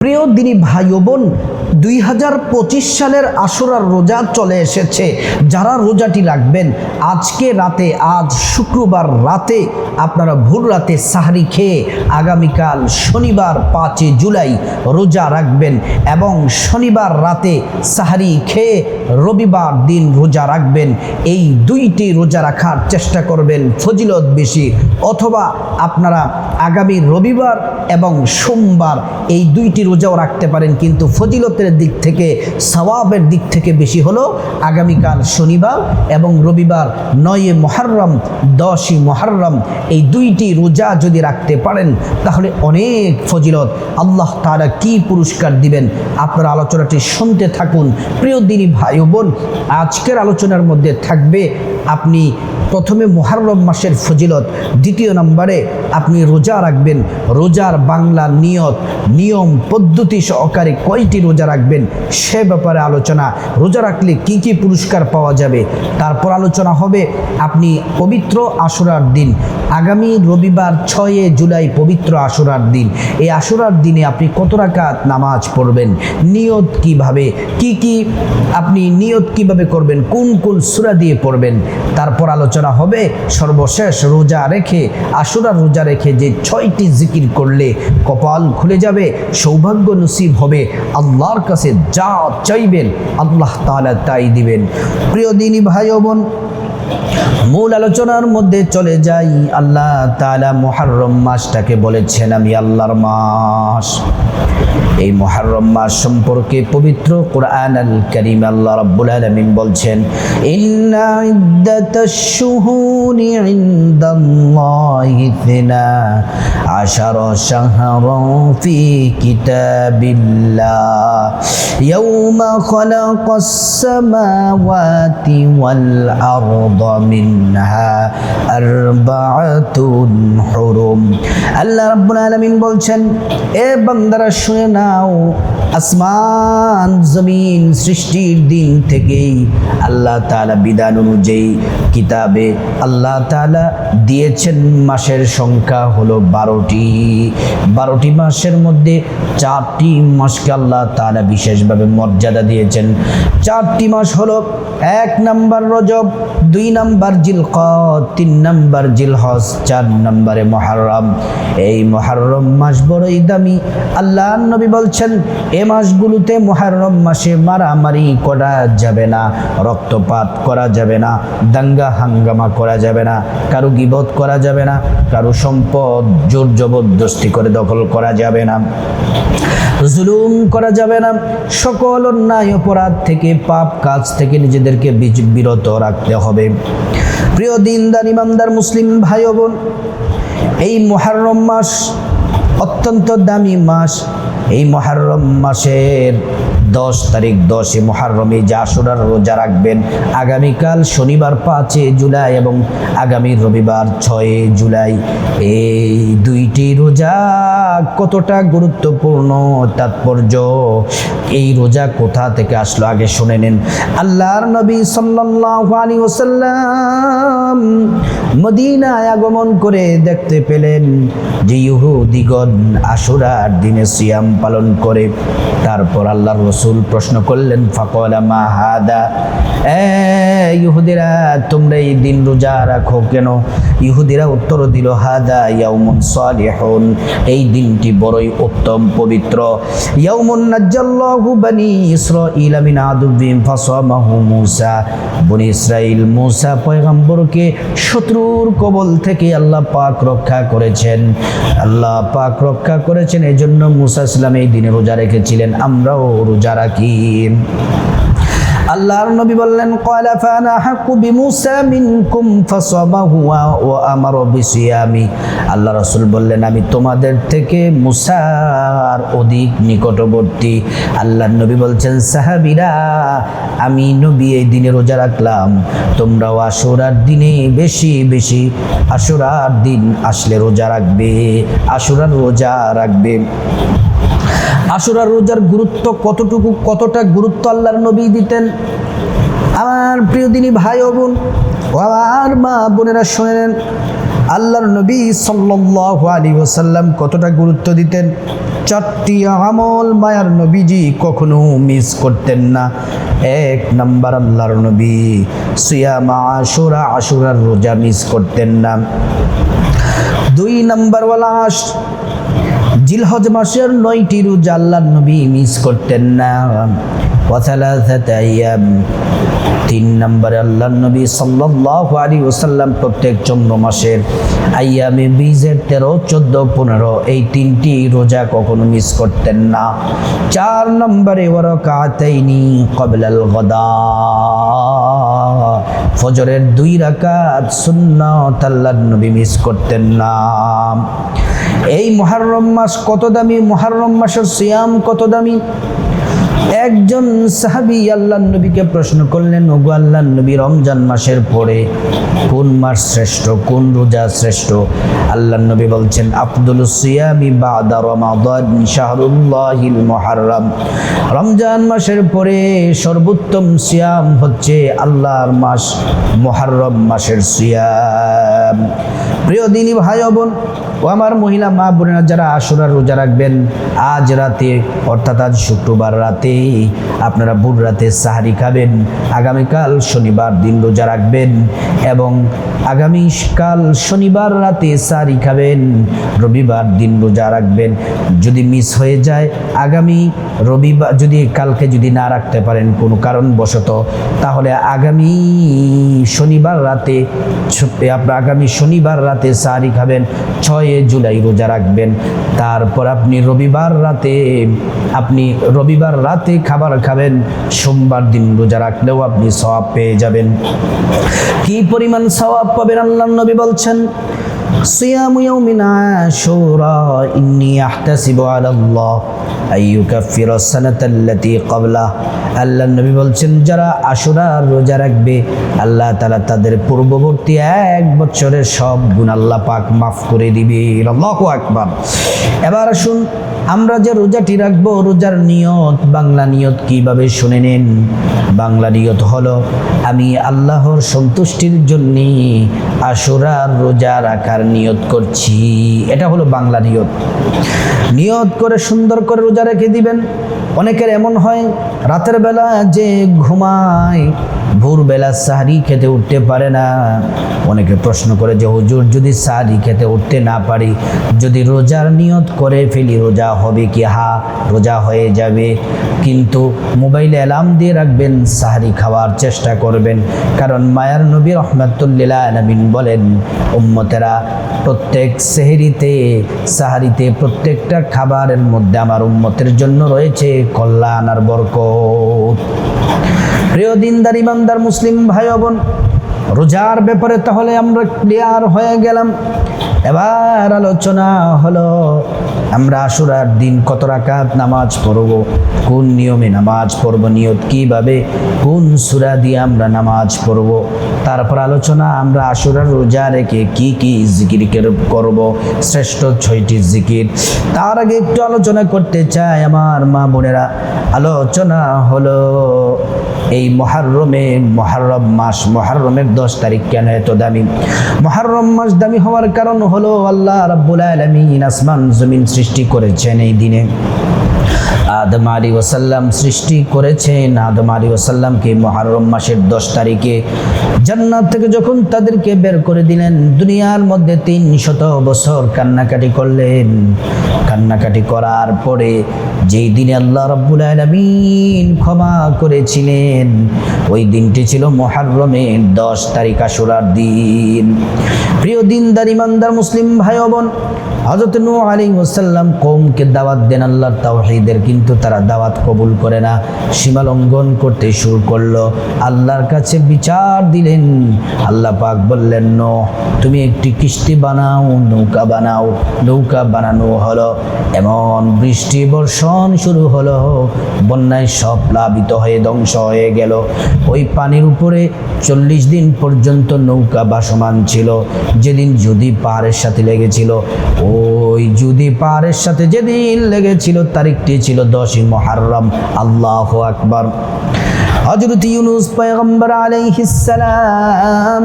প্রিয় দিনী ভাই ও বোন, 2025 সালের আশুরার রোজা চলে এসেছে। যারা রোজাটি রাখবেন আজকে রাতে, আজ শুক্রবার রাতে আপনারা ভোর রাতে সাহরি খেয়ে আগামীকাল শনিবার 5 জুলাই রোজা রাখবেন এবং শনিবার রাতে সাহরি খেয়ে রবিবার দিন রোজা রাখবেন। এই দুইটি রোজা রাখার চেষ্টা করবেন, ফজিলত বেশি। অথবা আপনারা আগামী রবিবার এবং সোমবার এই দুইটি রোজাও রাখতে পারেন, কিন্তু ফজিলতের দিক থেকে, সওয়াবের দিক থেকে বেশি হলো আগামীকাল শনিবার এবং রবিবার 9 মুহররম 10 মুহররম এই দুইটি রোজা যদি রাখতে পারেন তাহলে অনেক ফজিলত। আল্লাহ তাআলা কি পুরস্কার দিবেন আপনারা আলোচনাটি শুনতে থাকুন। প্রিয় দিনী ভাই ও বোন, আজকের আলোচনার মধ্যে থাকবে আপনি প্রথমে মুহররম মাসের ফজিলত, দ্বিতীয় নম্বরে আপনি রোজা রাখবেন, রোজার বাংলা নিয়ম পদ্ধতি সহকারে কয়টি রোজা রাখবেন সে ব্যাপারে আলোচনা, রোজা রাখলে কি কি পুরস্কার পাওয়া যাবে। তারপর আলোচনা হবে আপনি পবিত্র আশুরার দিন, আগামী রবিবার 6 জুলাই পবিত্র আশুরার দিন। এই আশুরার দিনে আপনি কত রাকাত নামাজ পড়বেন, নিয়ত কিভাবে, কি আপনি নিয়ত কিভাবে করবেন, কোন কোন সূরা দিয়ে পড়বেন। তারপর আলোচনা হবে সর্বশেষ রোজা রেখে, আশুরার রোজা রেখে যে 6টি জিকির করলে কপাল খুলে যাবে, সৌভাগ্য নসিব হবে, আল্লাহর কাছে যা চাইবেন আল্লাহ তাআলা তাই দিবেন। প্রিয় দিনী ভাই ও বোন, মূল আলোচনার মধ্যে চলে যাই। আল্লাহ তাআলা মুহররম মাসটাকে বলেছেন আমি আল্লাহর মাস। এই মুহররম মাস সম্পর্কে পবিত্র কুরআন আল কারীম আল্লাহ রাব্বুল আলামিন বলছেন, ইন্না ইদ্দাতাশ শুহুরি ইনদাল্লাহি 12 শাহরান ফি কিতাবিল্লাহ ইয়াওমা খালাকাস সামাওয়াতি ওয়াল আরদা মিনহা আরবাআতুন হুরুম। আল্লাহ রাব্বুল আলামিন বলছেন, এ বান্দারা শুনে নাও, আসমান জমিন সৃষ্টির দিন থেকেই আল্লাহ তাআলা বিধান অনুযায়ী কিতাবে আল্লাহ তাআলা দিয়েছেন মাসের সংখ্যা হলো 12টি মাসের মধ্যে 4টি মাসকে আল্লাহ তাআলা বিশেষভাবে মর্যাদা দিয়েছেন। 4টি মাস হলো 1 নম্বর রজব, 2 নম্বর জিলকদ, 3 নম্বর জিলহজ, 4 নম্বরে মুহররম। এই মুহররম মাস বড়ই দামি। আল্লাহ নবী বলছেন এ মাসগুলোতে মুহররম মাসে মারামারি করা যাবে না, রক্তপাত করা যাবে না, দাঙ্গা হাঙ্গামা করা যাবে না, কারো গীবত করা যাবে না, কারো সম্পদ জোর জবরদস্তি করে দখল করা যাবে না, জুলুম করা যাবে না, সকল অন্যায় অপরাধ থেকে, পাপ কাজ থেকে নিজেদেরকে বিরত রাখতে হবে। প্রিয় দিনদার ইমানদার মুসলিম ভাই ও বোন, এই মুহররম মাস অত্যন্ত দামি মাস। এই মুহররম মাসের 10 তারিখ 10 মুহররমে যে আশুরার রোজা রাখবেন, আগামীকাল শনিবার 5 জুলাই এবং আগামী রবিবার 6 জুলাই, এই দুইটি রোজা কতটা গুরুত্বপূর্ণ তাৎপর্য, এই রোজা কোথা থেকে আসলো আগে শুনে নেন। আল্লাহর নবী সাল্লাল্লাহু আলাইহি ওয়াসাল্লাম মদিনায় আগমন করে দেখতে পেলেন যে ইহুদিগণ আশুরার দিনে সিয়াম পালন করে। তারপর আল্লাহর রাসূল প্রশ্ন করলেন, ফাকালা মা হাদা, ইহুদিরা তোমরা এই দিন রোজা রাখো কেন? ইহুদিরা উত্তর দিল, হাদা ইয়াউমুন সালিহুন, এই দিনটি বড়ই উত্তম পবিত্র। ইয়াউমুন নাজ্জাল্লাহু বনি ইসরাঈল মিন আদুবিহিম ফাসামাহু মূসা, বনি ইসরাঈল মূসা পয়গম্বরকে শত্রুর কবল থেকে আল্লাহ পাক রক্ষা করেছেন। আল্লাহ পাক রক্ষা করেছেন, এই জন্য মূসা ইসলাম এই দিনে রোজা রেখেছিলেন, আমরাও রোজা রাখি। আল্লাহর নবী বললেন, ক্বালা ফানা হাক্কু বিমূসা মিনকুম ফাসামাহু ওয়া আমারা বিসিয়ামি। আল্লাহ রাসূল বললেন, আমি তোমাদের থেকে মূসার অধিক নিকটবর্তী। আল্লাহর নবী বলছেন, সাহাবীরা আমি নবী এই দিনে রোজা রাখলাম, তোমরাও আশুরার দিনে বেশি বেশি আশুরার দিন আসলে রোজা রাখবে, আশুরার রোজা রাখবে। আশুরার রোজার গুরুত্ব কতটা গুরুত্ব আল্লাহর নবী দিতেন। আমার প্রিয় দিনী ভাই ও বোন, আমার মা বোনেরা শুনেন, আল্লাহর নবী সাল্লাল্লাহু আলাইহি ওয়াসাল্লাম কতটা গুরুত্ব দিতেন। 4টি আমল মায়ার নবীজি কখনো মিস করতেন না। 1 নাম্বার, আল্লাহর নবী সিয়াম আশুরা, আশুরার রোজা মিস করতেন না। 2 নাম্বার ওয়ালা জিলহজ মাসের 9টি রোজা আল্লাহর নবী মিস করতেন না। ওয়া সালাসাতা আইয়াম, 3 নম্বরে আল্লাহর নবী সাল্লাল্লাহু আলাইহি ওয়াসাল্লাম প্রত্যেক চন্দ্র মাসের আইয়ামে বীজের 13, 14, 15 এই 3টি রোজা কখনো মিস করতেন না। 4 নম্বরে ওয়া রাকাতাইনি ক্বাবলাল গাদা, ফজরের 2 রাকাত সুন্নাত আল্লাহর নবী মিস করতেন না। এই মুহররম মাস কত দামি, মুহররম মাসের সিয়াম কত দামি। একজন সাহাবী আল্লাহর নবীকে প্রশ্ন করলেন, ওগো আল্লাহর নবী, রমজান মাসের পরে কোন মাস শ্রেষ্ঠ, কোন রোজা শ্রেষ্ঠ? আল্লাহর নবী বলছেন, আফদলুস সিয়ামি বাদা রমাদান শাহরুল্লাহিল মুহররম, রমজান মাসের পরে সর্বোত্তম সিয়াম হচ্ছে আল্লাহর মাস মুহররম মাসের সিয়াম। প্রিয় দিনী ভাই বোন ও আমার মহিলা মা বোনেরা, যারা আশুরার রোজা রাখবেন, আজ রাতে অর্থাৎ আজ শুক্রবার রাতে আপনারা ভোর রাতে সাহারি খাবেন, আগামীকাল শনিবার দিন রোজা রাখবেন এবং আগামীকাল শনিবার রাতে সাহারি খাবেন, রবিবার দিন রোজা রাখবেন। যদি মিস হয়ে যায় আগামী রবিবার, যদি কালকে যদি না রাখতে পারেন কোনো কারণবশত, তাহলে আগামী শনিবার রাতে আগামী শনিবার রাতে সাহারি খাবেন, 6 জুলাই রোজা রাখবেন। তারপর আপনি রবিবার রাতে খাবার খাবেন, সোমবার দিন রোজা রাখলেও আপনি সওয়াব পেয়ে যাবেন। কি পরিমাণ সওয়াব পাবেন আল্লাহর নবী বলছেন, সিয়ামু ইয়াউমিন আশুরা ইন্নী আহতাসিবু আলাল্লাহ আইয়ুকাফিরা সানাতাল্লাতী ক্বাবলা। আল্লাহর নবী বলছেন, যারা আশুরার রোজা রাখবে আল্লাহ তাআলা তাদের পূর্ববর্তী 1 বছরের সব গুনাহ আল্লাহ পাক মাফ করে দিবে। আল্লাহু আকবার। এবার আসুন আমরা যে রোজাটি রাখবো, রোজার নিয়ত, বাংলা নিয়ত কিভাবে শুনে নেন। বাংলা নিয়ত হলো, আমি আল্লাহর সন্তুষ্টির জন্য আশুরার রোজা রাখার নিয়ত করছি। এটা হলো বাংলা নিয়ত। নিয়ত করে সুন্দর করে রোজা রেখে দিবেন। অনেকের এমন হয় রাতের বেলা যে ঘুমায়, ভোরবেলা সাহরি খেতে উঠতে পারে না। অনেকে প্রশ্ন করে যে হুজুর, যদি সাহরি খেতে উঠতে না পারি, যদি রোজার নিয়ত করে ফেলি রোজা হবে কি? হ্যাঁ, রোজা হয়ে যাবে, কিন্তু মোবাইলে অ্যালার্ম দিয়ে রাখবেন, সাহরি খাওয়ার চেষ্টা করবেন। কারণ মায়ার নবী রাহমাতুল্লিল আলামিন বলেন, উম্মতেরা প্রত্যেক সেহরিতে সাহারিতে প্রত্যেকটা খাবারের মধ্যে আমার উম্মতের জন্য রয়েছে কল্যাণ আর বরকত। প্রিয় দিনদার ইমানদার মুসলিম ভাই বোন, রোজার ব্যাপারে তাহলে আমরা ক্লিয়ার হয়ে গেলাম। এবার আলোচনা হলো আমরা আশুরার দিন কত রাকাত নামাজ পড়ব, কোন নিয়মে নামাজ পড়ব, নিয়ত কিভাবে, কোন সূরা দিয়ে আমরা নামাজ পড়ব। তারপর আলোচনা আমরা আশুরার রোজা রেখে কি কি জিকির করব, শ্রেষ্ঠ 6টি জিকির। তার আগে একটু আলোচনা করতে চাই আমার মা বোনেরা। আলোচনা হলো এই মুহররম মাস, মুহররমের 10 তারিখ কেন এত দামি? মুহররম মাস দামি হওয়ার কারণ হলো আল্লাহ রাব্বুল আলামিন আসমান জমিন সৃষ্টি করেছেন এই দিনে। আদম আলাইহিস ওয়াসাল্লাম সৃষ্টি করেছেন আদম আলাইহিস ওয়াসাল্লামকে মুহররম মাসের 10 তারিখে। জান্নাত থেকে যখন তাদেরকে বের করে দিলেন, দুনিয়ার মধ্যে 300 বছর কান্নাকাটি করলেন। কান্নাকাটি করার পরে যেই দিনে আল্লাহ রাব্বুল আলামিন ক্ষমা করেছিলেন, ওই দিনটি ছিল মুহররমের 10 তারিখ, আশুরার দিন। প্রিয় দিনদার ইমানদার মুসলিম ভাই বোন, হযরত নূহ আলাইহিস সালাম কওমকে দাওয়াত দেন আল্লাহর তাওহীদের, কিন্তু তারা দাওয়াত কবুল করে না, সীমা লঙ্ঘন করতে শুরু করলো। আল্লাহর কাছে বিচার দিলেন। আল্লাহ পাক বললেন, নূহ তুমি একটি কিস্তি বানাও, নৌকা বানাও। নৌকা বানানো হলো, এমন বৃষ্টি বর্ষণ শুরু হলো, বন্যায় সব প্লাবিত হয়ে ধ্বংস হয়ে গেল। ওই পানির উপরে 40 দিন পর্যন্ত নৌকা ভাসমান ছিল। যেদিন যদি পাহাড়ের সাথে লেগেছিল, ওই যদি পাহাড়ের সাথে যেদিন লেগেছিল তারিখটি ছিল 10ই মুহররম। আল্লাহু আকবার। হযরত ইউনূস পয়গম্বর আলাইহিস সালাম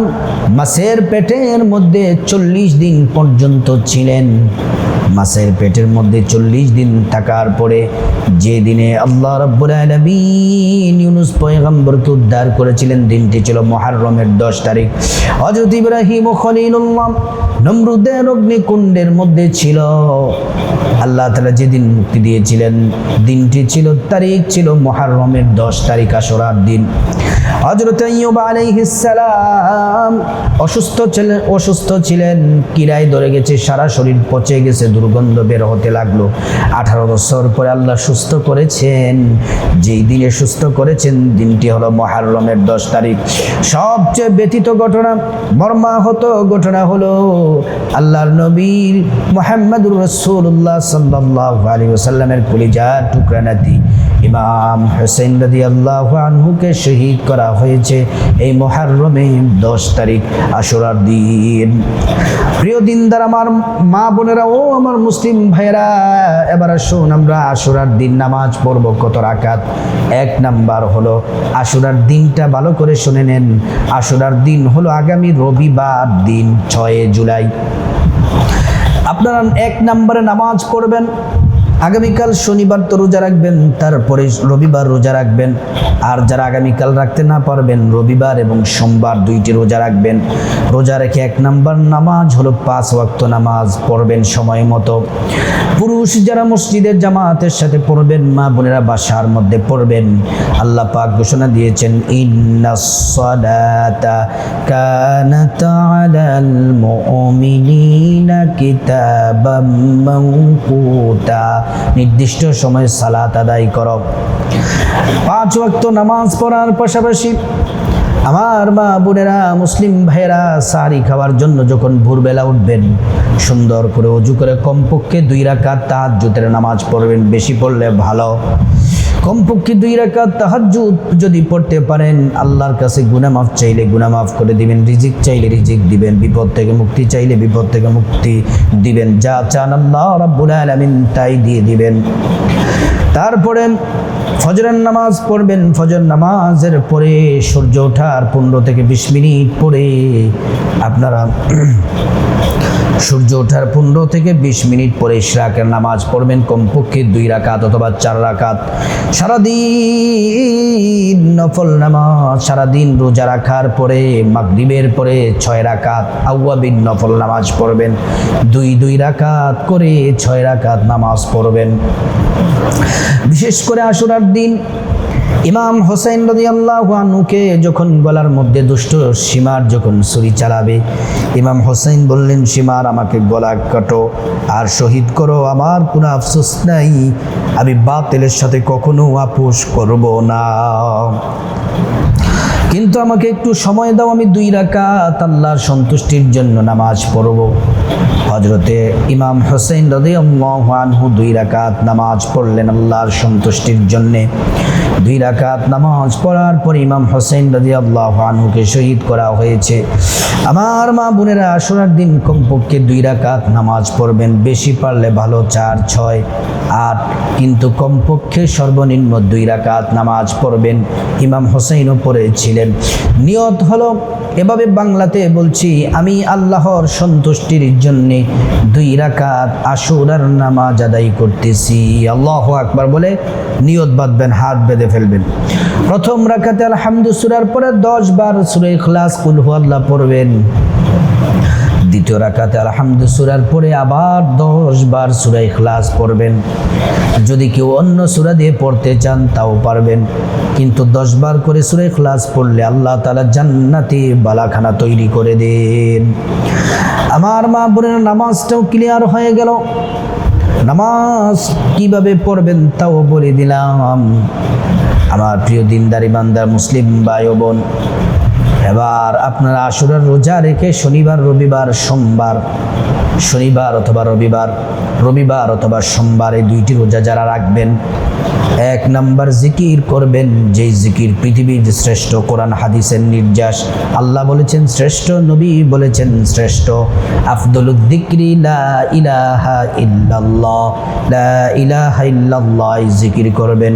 মাছের পেটের মধ্যে 40 দিন পর্যন্ত ছিলেন। মাছের পেটের মধ্যে 40 দিন থাকার পরে যে দিনে আল্লাহ রাব্বুল আলামিন ইউনূস পয়গম্বরকে উদ্ধার করেছিলেন, দিনটি ছিল মুহররমের 10 তারিখ। হযরত ইব্রাহিম খলিলুল্লাহ নমরুদের অগ্নিকুণ্ডের মধ্যে ছিল। আল্লাহ তাআলা যেদিন মুক্তি দিয়েছিলেন দিনটি ছিল, তারিখ ছিল মুহররমের 10 তারিখ, আশুরার দিন। হযরত আইয়ুব আলাইহিস সালাম অসুস্থ ছিলেন, কিরায় ধরে গেছে, সারা শরীর পচে গেছে, দুর্গন্ধ বের হতে লাগলো। 18 বছর পরে আল্লাহ সুস্থ করেছেন। যেই দিনে সুস্থ করেছেন দিনটি হলো মুহররমের 10 তারিখ। সবচেয়ে ব্যথিত ঘটনা, মর্মাহত ঘটনা হলো আল্লাহর নবী মুহাম্মদুর রাসূলুল্লাহ সাল্লাল্লাহু আলাইহি ওয়াসাল্লামের কলিজার টুকরা নাতি ইমাম হোসেন রাদিয়াল্লাহু আনহুকে শহীদ করা হয়েছে এই মুহররমের 10 তারিখ, আশুরার দিন। প্রিয় দিনদার আমার মা বোনেরা ও আমার মুসলিম ভাইয়েরা, এবার আসুন আমরা আশুরার দিন নামাজ পড়ব কত রাকাত। 1 নাম্বার হলো আশুরার দিনটা ভালো করে শুনে নেন। আশুরার দিন হলো আগামী রবিবার দিন 6 জুলাই। আপনারা 1 নম্বরে নামাজ পড়বেন। আগামীকাল শনিবার তো রোজা রাখবেন, তারপরে রবিবার রোজা রাখবেন। আর যারা আগামীকাল রাখতে না পারবেন রবিবার এবং সোমবার 2টি রোজা রাখবেন। রোজা রেখে 1 নম্বর নামাজ হলো 5 ওয়াক্ত নামাজ পড়বেন সময় মতো। পুরুষ যারা মসজিদের জামাতের সাথে পড়বেন, মা বোনেরা বাসার মধ্যে পড়বেন। আল্লাহ পাক ঘোষণা দিয়েছেন ইন্নাস সালাতা কানাত আলাল মুমিনিনা কিতাবাম মাওকুতা, নির্দিষ্ট সময়ে সালাত আদায় করো। 5 ওয়াক্ত নামাজ পড়ার পাশাপাশি আমার মা বোনেরা মুসলিম ভাইয়েরা সাহারি খাওয়ার জন্য যখন ভোরবেলা উঠবেন সুন্দর করে ওযু করে কমপক্ষে 2 রাকাত তাহাজ্জুদের নামাজ পড়বেন। বেশি পড়লে ভালো, কমপক্ষে 2 রাকাত তাহাজ্জুদ যদি পড়তে পারেন আল্লাহর কাছে গুনাহ মাফ চাইলে গুনাহ মাফ করে দিবেন, রিজিক চাইলে রিজিক দিবেন, বিপদ থেকে মুক্তি চাইলে বিপদ থেকে মুক্তি দিবেন, যা চান আল্লাহ রাব্বুল আলামিন তাই দিয়ে দিবেন। তারপরে ফজরের নামাজ পড়বেন। ফজর নামাজের পরে সূর্য ওঠার 15 থেকে 20 মিনিট পরে আপনারা সূর্য ওঠার 15 থেকে 20 মিনিট পরে ইশরাকের নামাজ পড়বেন, কমপক্ষে 2 রাকাত অথবা 4 রাকাত। সারাদিন নফল নামাজ, সারাদিন রোজা রাখার পরে মাগরিবের পরে 6 রাকাত আওয়াবিন নফল নামাজ পড়বেন। 2 রাকাত করে 6 রাকাত নামাজ পড়বেন। বিশেষ করে আশুরার দিন ইমাম হোসেন রাদিয়াল্লাহু আনহুকে যখন গলার মধ্যে দুষ্ট সীমার যখন ছুরি চালাবে, ইমাম হোসেন বললেন, সীমার আমাকে গলা কাটো আর শহীদ করো, আমার কোনো আফসোস নাই, আমি বাতিলের সাথে কখনো আপোষ করব না, কিন্তু আমাকে একটু সময় দাও, আমি 2 রাকাত আল্লাহর সন্তুষ্টির জন্য নামাজ পড়ব। হযরতে ইমাম হোসেন রাদিয়াল্লাহু আনহু 2 রাকাত নামাজ পড়লেন আল্লাহর সন্তুষ্টির জন্যে। 2 রাকাত নামাজ পড়ার পর ইমাম হোসেন রাদিয়াল্লাহু আনহুকে শহীদ করা হয়েছে। আমার মা বোনেরা আশুরার দিন কমপক্ষে 2 রাকাত নামাজ পড়বেন, বেশি পারলে ভালো 4, 6, 8, কিন্তু কমপক্ষে সর্বনিম্ন 2 রাকাত নামাজ পড়বেন। ইমাম হোসেনও পড়েছিলেন। নিয়ত হলো এভাবে বাংলাতে বলছি, আমি আল্লাহর সন্তুষ্টির জন্য 2 রাকাত আশুরার নামাজ আদায় করতেছি। আল্লাহু আকবার বলে নিয়ত বাঁধবেন, হাত বেঁধে ফেলবেন। প্রথম রাকাতে আলহামদু সূরার পরে 10 বার সূরা ইখলাস কুল হুয়াল্লাহ পড়বেন। দ্বিতীয় রাকাতে আলহামদু সূরার পরে আবার 10 বার সূরা ইখলাস পড়বেন। যদি কেউ অন্য সূরা দিয়ে পড়তে চান তাও পারবেন, কিন্তু 10 বার করে সূরা ইখলাস পড়লে আল্লাহ তাআলা জান্নাতে বালাখানা তৈরি করে দেন। আমার মা বোনের নামাজটাও ক্লিয়ার হয়ে গেল। নামাজ কিভাবে পড়বেন তাও বলে দিলাম। আমার প্রিয় দিনদার ইমানদার মুসলিম ভাই ও বোন, এবার আপনারা আশুরার রোজা রেখে শনিবার রবিবার সোমবার, শনিবার অথবা রবিবার, রবিবার অথবা সোমবার এই 2টি রোজা যারা রাখবেন এক নাম্বার জিকির করবেন যেই জিকির পৃথিবীর শ্রেষ্ঠ, কোরআন হাদিসের নির্যাস। আল্লাহ বলেছেন শ্রেষ্ঠ, নবী বলেছেন শ্রেষ্ঠ। আফদলুদ যিকরি লা ইলাহা ইল্লাল্লাহ, লা ইলাহা ইল্লাল্লাহ এই জিকির করবেন।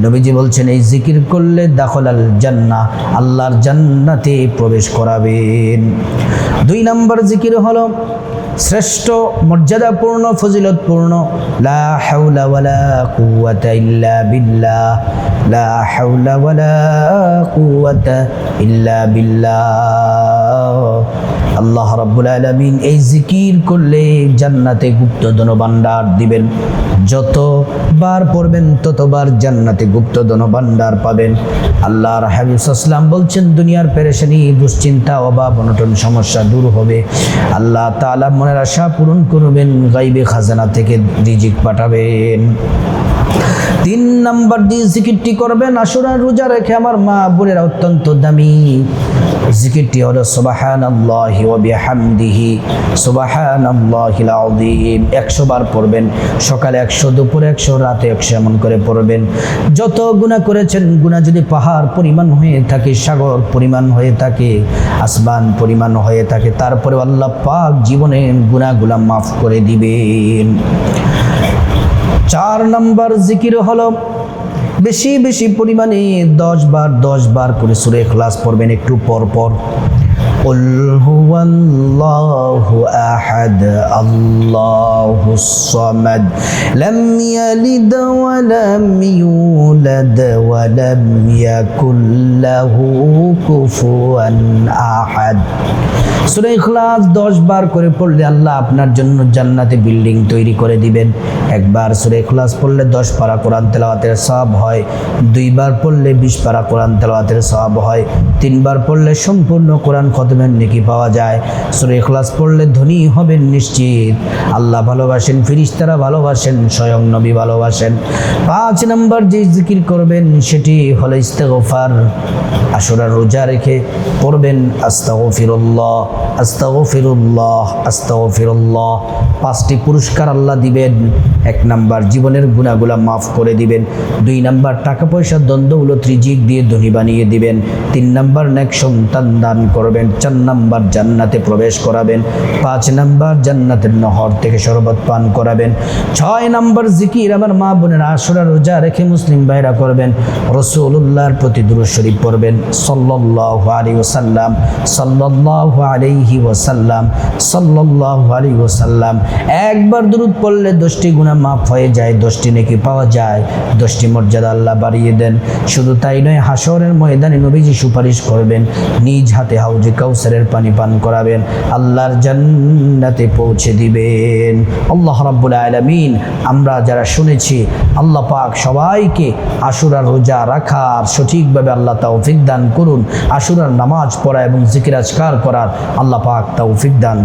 নবীজি বলছেন এই জিকির করলে দাখলাল জান্নাহ, আল্লাহর জান্নাতে প্রবেশ করাবেন। দুই নাম্বার জিকির হলো শ্রেষ্ঠ, মর্যাদাপূর্ণ, ফজিলতপূর্ণ, লা হাওলা ওয়ালা কুওয়াতা ইল্লা বিল্লাহ, লা হাওলা ওয়ালা কুওয়াতা ইল্লা বিল্লাহ। আল্লাহ রাব্বুল আলামিন এই জিকির করলে জান্নাতে গুপ্তধন ভান্ডার দিবেন। যতবার পড়বেন ততবার জান্নাতে গুপ্তধন ভান্ডার পাবেন। আল্লাহর হাবিব সাল্লাল্লাহু আলাইহি ওয়াসাল্লাম বলছেন দুনিয়ার পেরেশানি, দুশ্চিন্তা, অভাব, অনটন, সমস্যা দূর হবে। আল্লাহ তাআলা মনের আশা পূরণ করবেন, গায়বে খাজানা থেকে রিজিক পাঠাবেন। তিন নাম্বার যে জিকিরটি করবেন আশুরার রোজা রেখে আমার মা বোনেরা, অত্যন্ত দামি জিকিরটি হলো সুবহানাল্লাহি ওয়া বিহামদিহি সুবহানাল্লাহিল আযীম। 100 বার পড়বেন, সকালে 100, দুপুরে 100, রাতে 100, এমন করে পড়বেন। যত গুনাহ করেছেন, গুনাহ যদি পাহাড় পরিমাণ হয়ে থাকে, সাগর পরিমাণ হয়ে থাকে, আসমান পরিমাণ হয়ে থাকে, তারপরে আল্লাহ পাক জীবনের গুনাহগুলা মাফ করে দিবেন। 4 নাম্বার জিকির হলো বেশি বেশি পরিমাণে 10 বার করে সূরা ইখলাস পড়বেন একটু পর পর। কুল হুয়াল্লাহু আহাদ আল্লাহুস সামাদ লাম ইয়ালিদ ওয়া লাম ইউলাদ ওয়া লাম ইয়াকুল লাহু কুফুয়ান আহাদ। সূরা ইখলাস 10 বার করে পড়লে আল্লাহ আপনার জন্য জান্নাতে বিল্ডিং তৈরি করে দিবেন। একবার সূরা ইখলাস পড়লে 10 পারা কোরআন তেলাওয়াতের সওয়াব হয়, 2 বার পড়লে 20 পারা কোরআন তেলাওয়াতের সওয়াব হয়, 3 বার পড়লে সম্পূর্ণ কোরআন খতমের নেকি পাওয়া যায়। সূরা ইখলাস পড়লে ধনী হবেন নিশ্চিত। আল্লাহ ভালোবাসেন, ফেরেশতারা ভালোবাসেন, স্বয়ং নবী ভালোবাসেন। 5 নাম্বার যে জিকির করবেন সেটি হলো ইস্তেগফার। আশুরার রোজা রেখে পড়বেন আস্তাগফিরুল্লাহ, আস্তাগফিরুল্লাহ, আস্তাগফিরুল্লাহ। 5টি পুরস্কার আল্লাহ দিবেন। 1 নাম্বার জীবনের গুনাহগুলা মাফ করে দিবেন। 2 নাম্বার টাকা পয়সা দ্বন্দ্বগুলো রিজিক দিয়ে ধনী বানিয়ে দিবেন। 3 নাম্বার নেক সন্তান দান করবেন। 4 নাম্বার জান্নাতে প্রবেশ করাবেন। 5 নাম্বার জান্নাতের নহর থেকে শরবত পান করাবেন। 6 নাম্বার জিকির আমার মা বোনেরা আশুরা রোজা রেখে মুসলিম ভাইরা করবেন। রাসূলুল্লাহর প্রতি দুরূদ শরীফ পড়বেন সাল্লাল্লাহু আলাইহি ওয়াসাল্লাম, সাল্লাল্লাহু আলাইহি ওয়াসাল্লাম, সাল্লাল্লাহু আলাইহি ওয়াসাল্লাম। একবার দুরূদ পড়লে 10টি গুনাহ মাফ হয়ে যায়, 10টি নেকি পাওয়া যায়, 10টি মর্যাদা আল্লাহ বাড়িয়ে দেন। শুধু তাই নয়, হাসরের ময়দানে নবীজি সুপারিশ করবেন, নিজ হাতে হাউজে কাউসারের পানি পান করাবেন, আল্লাহর জান্নাতে পৌঁছে দিবেন। আল্লাহ রাব্বুল আলামিন আমরা যারা শুনেছি, আল্লাহ পাক সবাইকে আশুরার রোজা রাখার সঠিকভাবে আল্লাহ তৌফিক দান করুন। আশুরার নামাজ পড়া এবং জিকির আজকার করার আল্লাহ পাক তৌফিক দান